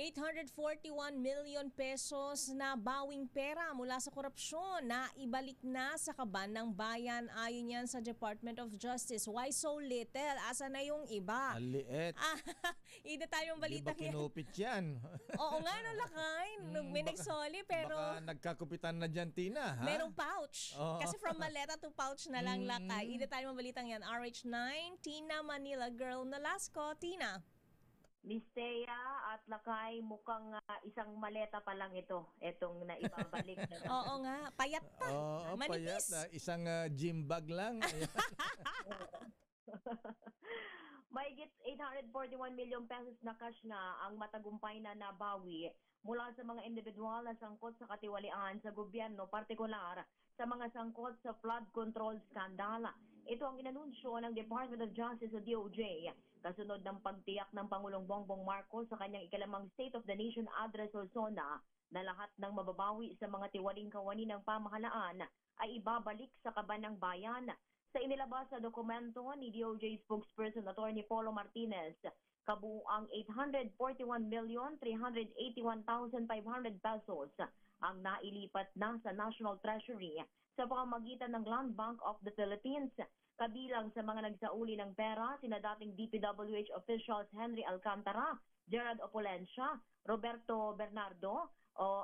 841 million pesos na bawing pera mula sa korupsyon na ibalik na sa kaban ng bayan ayon yan sa Department of Justice. Why so little? Asa na yung iba? Ang liit. Ida tayong Di ba balita kinupit yan? Oo nga, no, Lakay. May nagsoli, pero Baka nagkakupitan na dyan, Tina. Ha? merong pouch. Oo. Kasi from maleta to pouch na lang, Lakay. Ida tayong balitang yan. RH9, Tina Manila Girl Nolasco. Tina. Miss Thea at Lakay, mukhang isang maleta pa lang ito. Itong naibabalik na. Oo nga, payat pa. Oo, payat. Manipis. Isang gym bag lang. Mahigit 841 million pesos na cash na ang matagumpay na nabawi mula sa mga individual na sangkot sa katiwalian sa gobyerno, partikular sa mga sangkot sa flood control scandal. Ito ang inanunsyo ng Department of Justice o DOJ kasunod ng pagtiyak ng Pangulong Bongbong Marcos sa kanyang ikalimang State of the Nation Address o SONA na lahat ng mababawi sa mga tiwaling kawani ng pamahalaan ay ibabalik sa kaban ng bayan. Sa inilabas na dokumento ni DOJ spokesperson Attorney Polo Martinez, kabuuang 841,381,500 pesos ang nailipat na sa National Treasury sa pamamagitan ng Land Bank of the Philippines. Kabilang sa mga nagsauli ng pera, sina dating DPWH officials Henry Alcantara, Gerard Opolencia, Roberto Bernardo,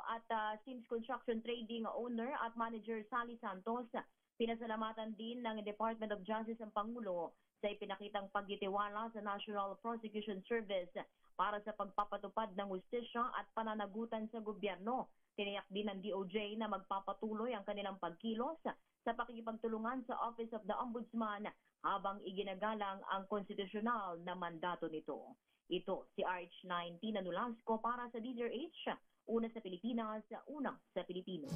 at Sims Construction Trading owner at manager Sally Santos. Pinasalamatan din ng Department of Justice ang Pangulo sa ipinakitang pagtitiwala sa National Prosecution Service para sa pagpapatupad ng hustisya at pananagutan sa gobyerno. Tiniyak din ng DOJ na magpapatuloy ang kanilang pagkilos sa pakikipagtulungan sa Office of the Ombudsman habang iginagalang ang konstitusyonal na mandato nito. Ito si RH9 Tina Nolasco para sa DZRH, una sa Pilipinas, una sa Pilipino.